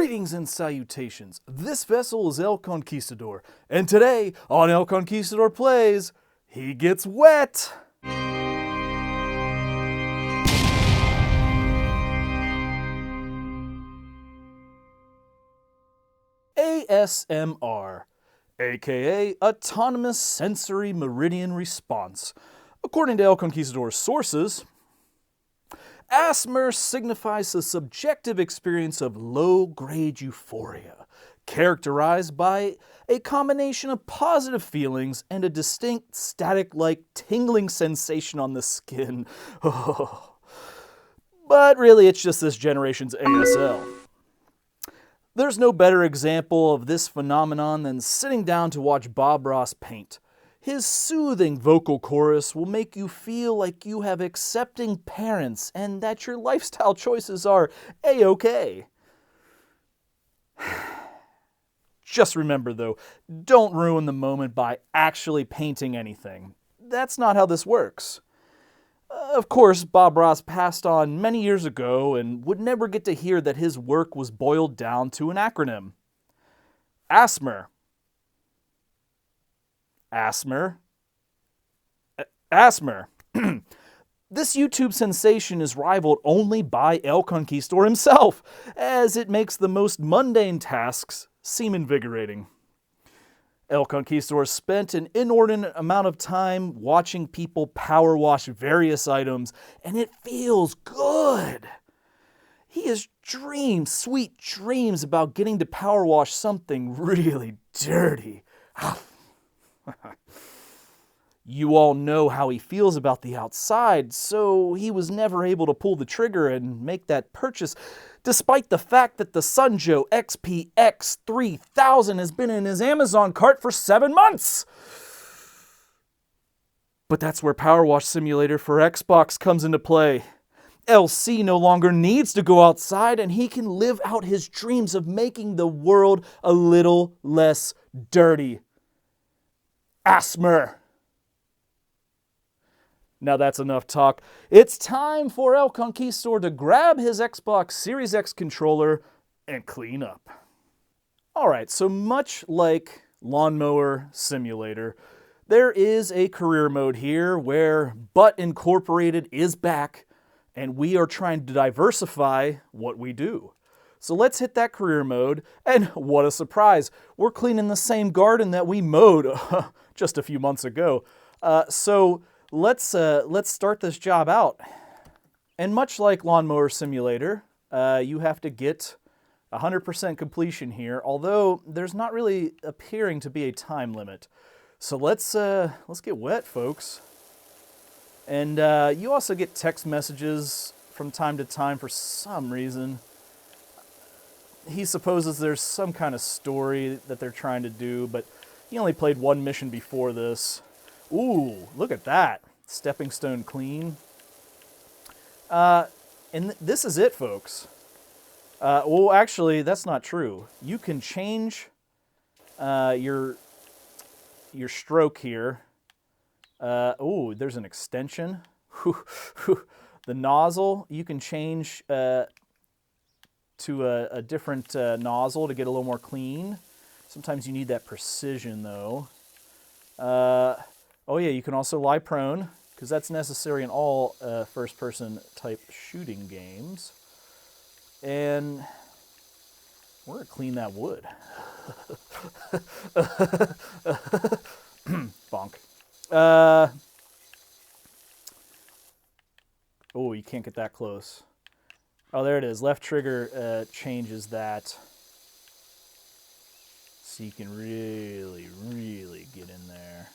Greetings and salutations. This vessel is El Conquistador, and today on El Conquistador Plays, he gets wet. ASMR, aka Autonomous Sensory Meridian Response. According to El Conquistador's sources, ASMR signifies a subjective experience of low-grade euphoria, characterized by a combination of positive feelings and a distinct static-like tingling sensation on the skin. But really, it's just this generation's ASL. There's no better example of this phenomenon than sitting down to watch Bob Ross paint. His soothing vocal chorus will make you feel like you have accepting parents and that your lifestyle choices are A-okay. Just remember though, don't ruin the moment by actually painting anything. That's not how this works. Of course, Bob Ross passed on many years ago and would never get to hear that his work was boiled down to an acronym. ASMR. ASMR. ASMR. This YouTube sensation is rivaled only by El Conquistador himself, as it makes the most mundane tasks seem invigorating. El Conquistador spent an inordinate amount of time watching people power wash various items, and it feels good. He has dreams, sweet dreams about getting to power wash something really dirty. You all know how he feels about the outside, so he was never able to pull the trigger and make that purchase, despite the fact that the Sunjo XPX 3000 has been in his Amazon cart for 7 months. But that's where Powerwash Simulator for Xbox comes into play. LC no longer needs to go outside, and he can live out his dreams of making the world a little less dirty. ASMR. Now that's enough talk. It's time for El Conquistador to grab his Xbox Series X controller and clean up. Alright, so much like Lawnmower Simulator, there is a career mode here where Butt Incorporated is back, and we are trying to diversify what we do. So let's hit that career mode, and what a surprise, we're cleaning the same garden that we mowed just a few months ago. So let's start this job out. And much like Lawnmower Simulator, you have to get 100% completion here, although there's not really appearing to be a time limit. So let's get wet, folks. And you also get text messages from time to time for some reason. He supposes there's some kind of story that they're trying to do, but he only played one mission before this. Ooh, look at that. Stepping stone clean. And this is it, folks. Well, actually, that's not true. You can change your stroke here. Oh, there's an extension. The nozzle, you can change to a different nozzle to get a little more clean. Sometimes you need that precision, though. Oh yeah, you can also lie prone, because that's necessary in all first-person type shooting games. And we're going to clean that wood. Bonk. Oh, you can't get that close. Oh, there it is. Left trigger changes that. So you can really, really get in there.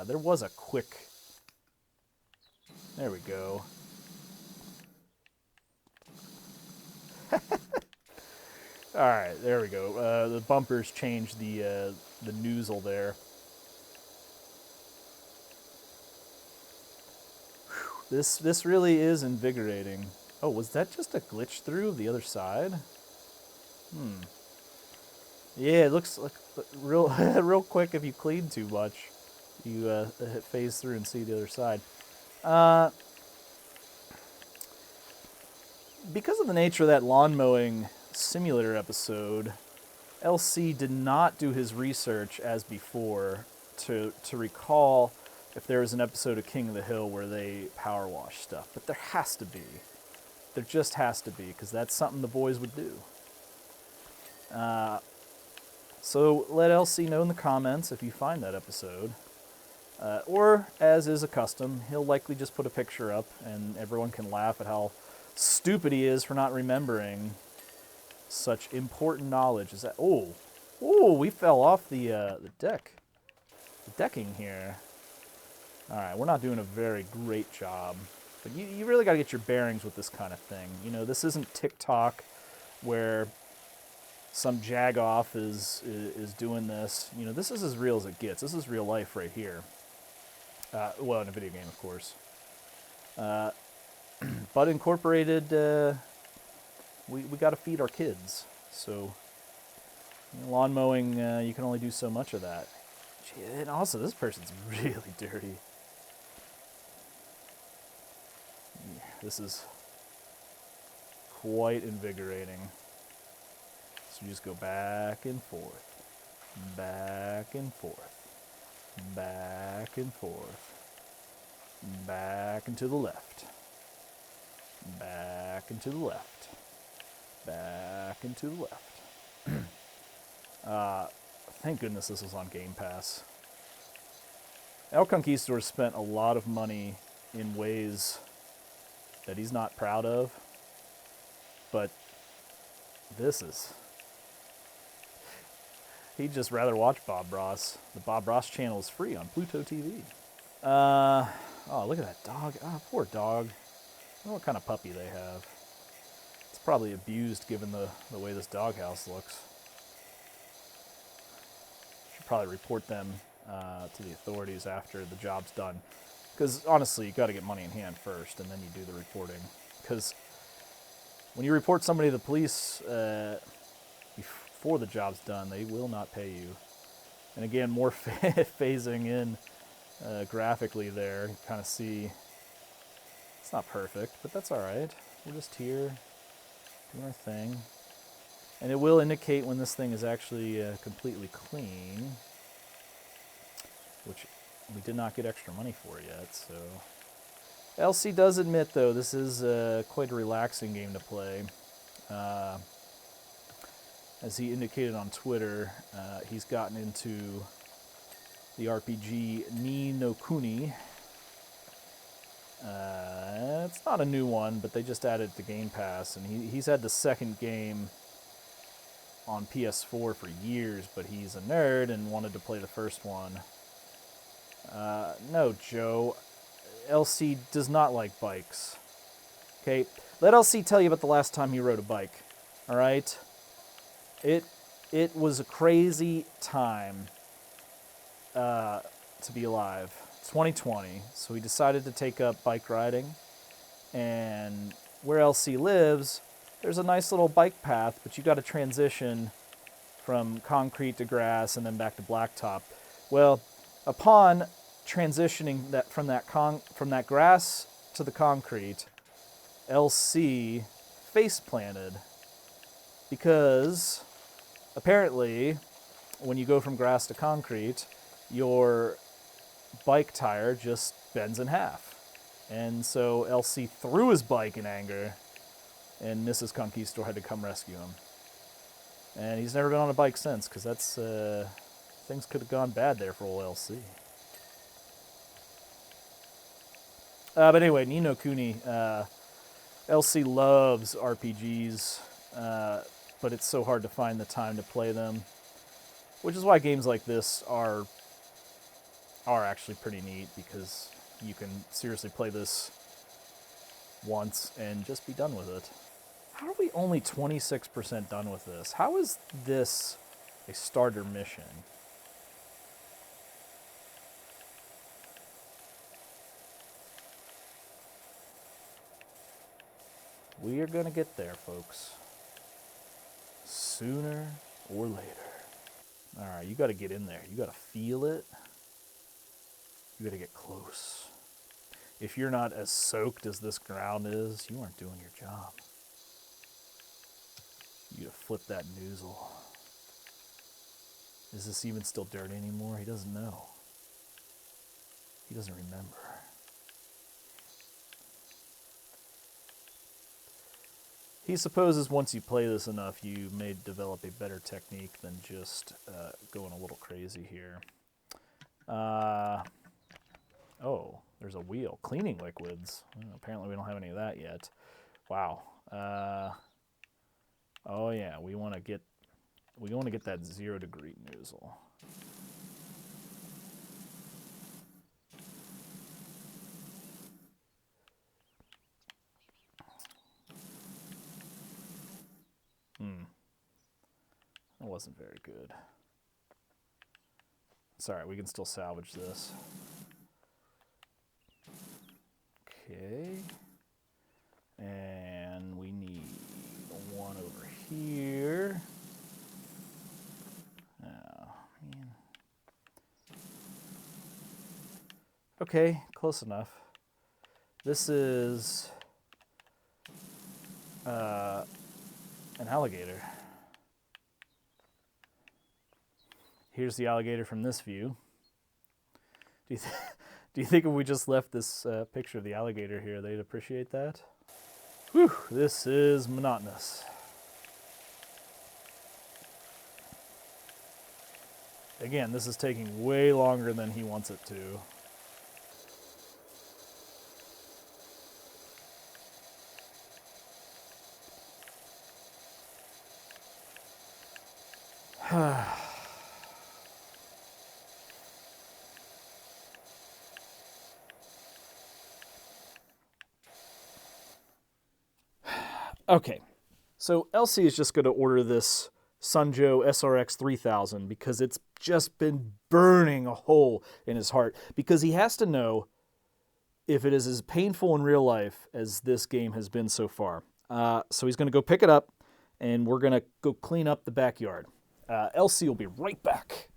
There was a quick... There we go. Alright, there we go. The bumpers changed the nozzle there. Whew. This really is invigorating. Oh, was that just a glitch through the other side? Yeah, it looks like real real quick if you clean too much. You phase through and see the other side. Because of the nature of that lawn mowing Simulator episode, LC did not do his research as before to recall if there was an episode of King of the Hill where they power wash stuff. But there has to be. There just has to be, because that's something the boys would do. So let LC know in the comments if you find that episode. Or, as is a custom, he'll likely just put a picture up and everyone can laugh at how stupid he is for not remembering such important knowledge. Is that... Oh, we fell off the deck. The decking here. Alright, we're not doing a very great job. But you really got to get your bearings with this kind of thing. You know, this isn't TikTok where some jagoff is doing this. You know, this is as real as it gets. This is real life right here. Well, in a video game, of course. But incorporated, we got to feed our kids. So, you know, lawn mowing, you can only do so much of that. Gee, and also, this person's really dirty. Yeah, this is quite invigorating. So you just go back and forth, back and forth, back and forth, back and to the left, back and to the left, back and to the left. Thank goodness this was on Game Pass. El Conquistador spent a lot of money in ways that he's not proud of, but this is... He'd just rather watch Bob Ross. The Bob Ross channel is free on Pluto TV. Oh, look at that dog. Oh, poor dog. I don't know what kind of puppy they have. It's probably abused given the way this doghouse looks. Should probably report them to the authorities after the job's done. Because honestly, you got to get money in hand first, and then you do the reporting. Because when you report somebody to the police before the job's done, they will not pay you. And again, more phasing in graphically there. You kind of see it's not perfect, but that's all right. We're just here doing our thing. And it will indicate when this thing is actually completely clean, which we did not get extra money for yet, so... LC does admit, though, this is quite a relaxing game to play. As he indicated on Twitter, he's gotten into the RPG Ni no Kuni. It's not a new one, but they just added it to Game Pass, and he's had the second game on PS4 for years, but he's a nerd and wanted to play the first one. No, Joe. LC does not like bikes. Okay, let LC tell you about the last time he rode a bike. All right? It was a crazy time to be alive. 2020, so he decided to take up bike riding. And where LC lives, there's a nice little bike path, but you got to transition from concrete to grass and then back to blacktop. Well, upon transitioning from that grass to the concrete, LC face planted because apparently when you go from grass to concrete, your bike tire just bends in half. And so LC threw his bike in anger, and Mrs. Conquistador had to come rescue him. And he's never been on a bike since, because that's things could have gone bad there for old LC. But anyway, Ni no Kuni, LC loves RPGs, but it's so hard to find the time to play them, which is why games like this are actually pretty neat, because you can seriously play this once and just be done with it. How are we only 26% done with this? How is this a starter mission? We are going to get there, folks. Sooner or later. All right, you got to get in there. You got to feel it. You got to get close. If you're not as soaked as this ground is, you aren't doing your job. You gotta flip that noozle. Is this even still dirty anymore? He doesn't know. He doesn't remember. He supposes once you play this enough, you may develop a better technique than just going a little crazy here. Oh, there's a wheel. Cleaning liquids. Apparently we don't have any of that yet. Wow. Oh yeah, we want to get that 0 degree noozle. That wasn't very good. Sorry, we can still salvage this. Okay. And we need one over here. Oh, man. Okay, close enough. This is an alligator. Here's the alligator from this view. Do you think if we just left this picture of the alligator here, they'd appreciate that? Whew, this is monotonous. Again, this is taking way longer than he wants it to. Okay, so LC is just going to order this Sunjo SRX 3000 because it's just been burning a hole in his heart, because he has to know if it is as painful in real life as this game has been so far. So he's going to go pick it up, and we're going to go clean up the backyard. LC will be right back.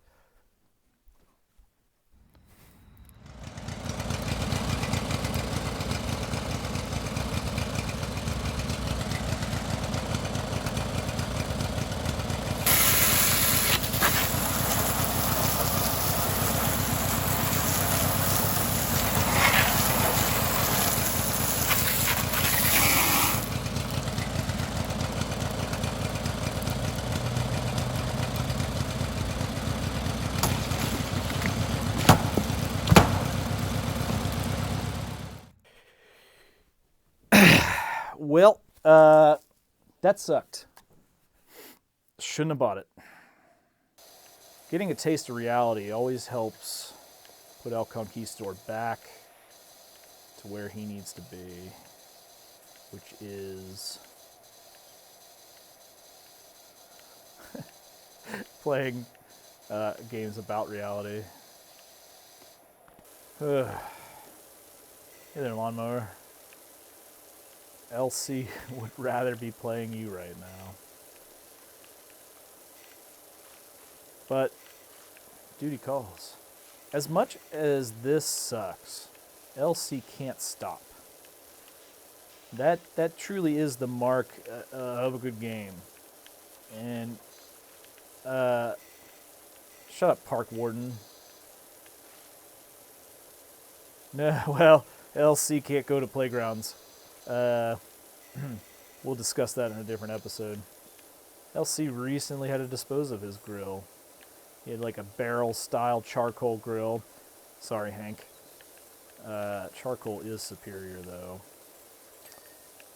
Well, that sucked. Shouldn't have bought it. Getting a taste of reality always helps put El Conquistador back to where he needs to be, which is playing games about reality. Hey there, lawnmower. LC would rather be playing you right now. But duty calls. As much as this sucks, LC can't stop. That truly is the mark of a good game. And shut up, park warden. No, well, LC can't go to playgrounds. We'll discuss that in a different episode. LC recently had to dispose of his grill. He had like a barrel-style charcoal grill. Sorry, Hank. Charcoal is superior, though.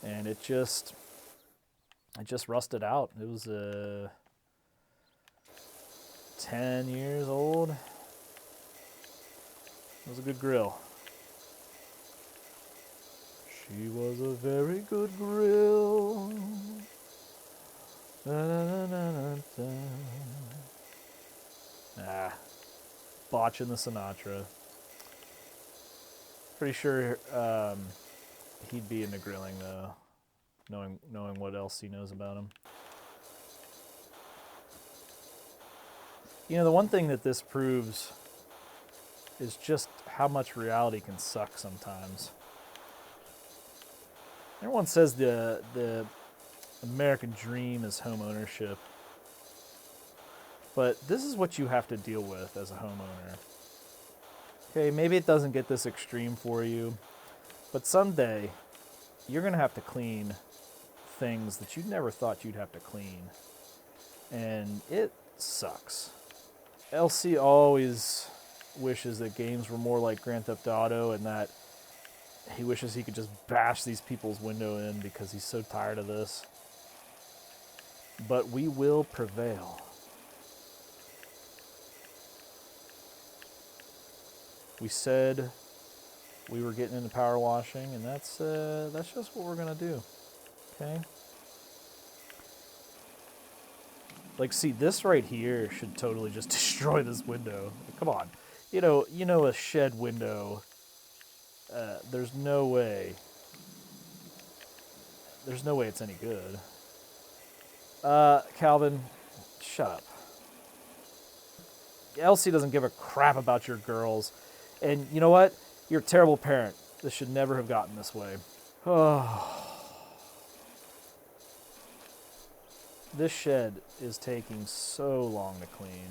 And it just rusted out. It was 10 years old. It was a good grill. She was a very good grill. Botching the Sinatra. Pretty sure he'd be into grilling, though, knowing what else he knows about him. You know, the one thing that this proves is just how much reality can suck sometimes. Everyone says the American dream is home ownership. But this is what you have to deal with as a homeowner. Okay, maybe it doesn't get this extreme for you, but someday you're going to have to clean things that you never thought you'd have to clean. And it sucks. LC always wishes that games were more like Grand Theft Auto, and that he wishes he could just bash these people's window in because he's so tired of this. But we will prevail. We said we were getting into power washing, and that's just what we're gonna do. Okay. Like, see, this right here should totally just destroy this window. Come on, you know, a shed window. There's no way. There's no way it's any good. Calvin, shut up. Elsie doesn't give a crap about your girls. And you know what? You're a terrible parent. This should never have gotten this way. Oh. This shed is taking so long to clean.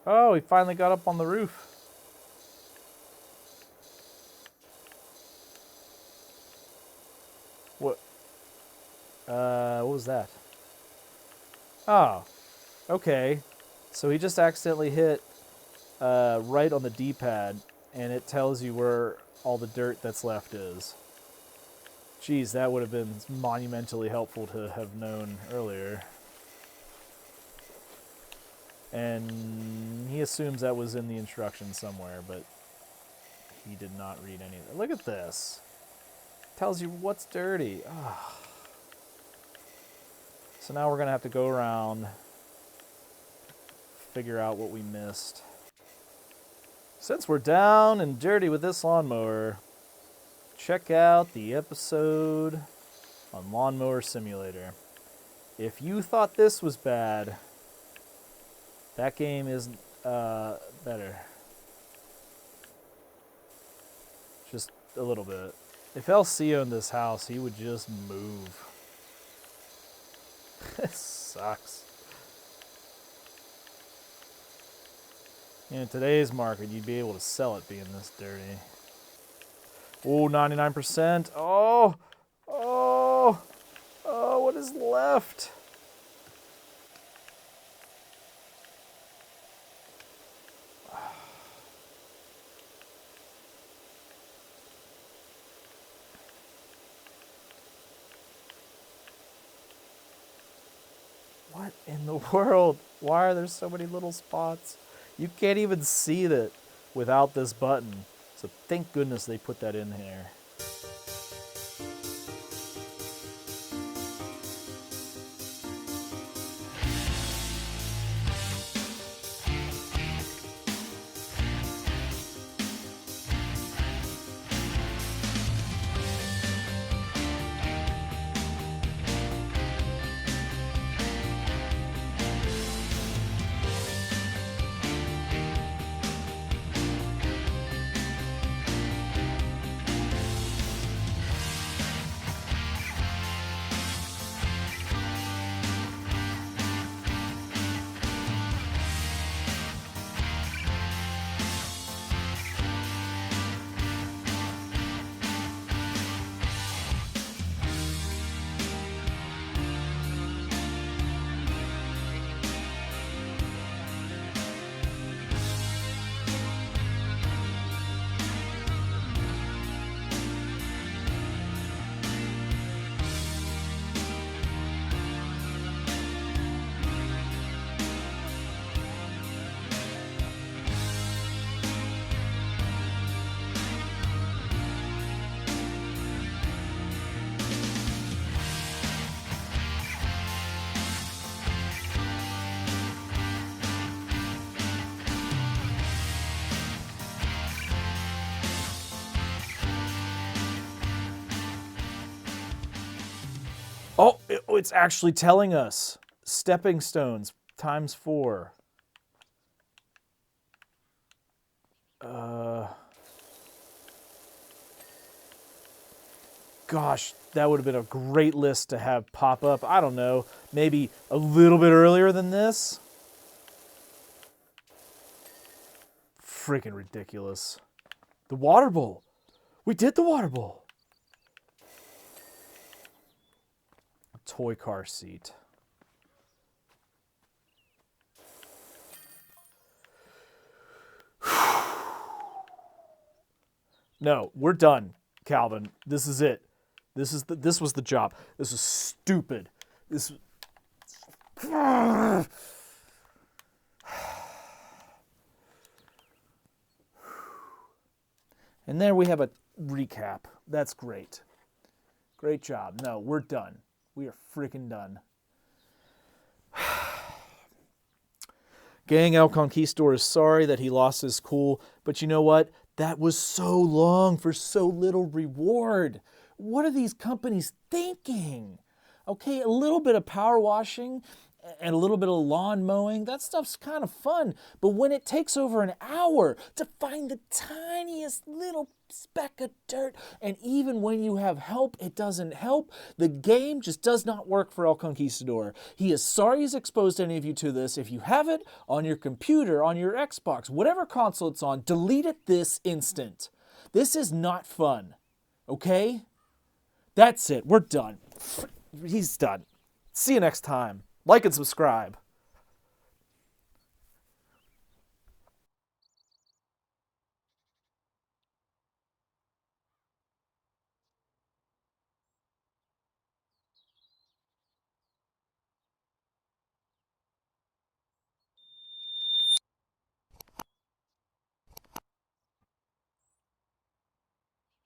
Oh, he finally got up on the roof. What? What was that? Oh, okay. So he just accidentally hit right on the D-pad, and it tells you where all the dirt that's left is. Geez, that would have been monumentally helpful to have known earlier. And he assumes that was in the instructions somewhere, but he did not read any of it. Look at this. Tells you what's dirty. Oh. So now we're going to have to go around, figure out what we missed. Since we're down and dirty with this lawnmower, check out the episode on Lawnmower Simulator. If you thought this was bad, that game is better. Just a little bit. If LC owned this house, he would just move. This sucks. In today's market, you'd be able to sell it being this dirty. Oh, 99%. Oh, what is left? What in the world? Why are there so many little spots? You can't even see that without this button. So thank goodness they put that in here. Oh, it's actually telling us. Stepping stones times 4. Gosh, that would have been a great list to have pop up. I don't know, maybe a little bit earlier than this. Freaking ridiculous. The water bowl. We did the water bowl. A toy car seat. No, we're done, Calvin. This is it. This was the job. This is stupid. This. And there we have a recap. That's great. Great job. No, we're done. We are freaking done. Gang, El Conquistador is sorry that he lost his cool, but you know what? That was so long for so little reward. What are these companies thinking? Okay, a little bit of power washing and a little bit of lawn mowing, that stuff's kind of fun. But when it takes over an hour to find the tiniest little speck of dirt, and even when you have help, it doesn't help, the game just does not work for El Conquistador. He is sorry he's exposed any of you to this. If you have it on your computer, on your Xbox, whatever console it's on, delete it this instant. This is not fun. Okay? That's it. We're done. He's done. See you next time. Like and subscribe.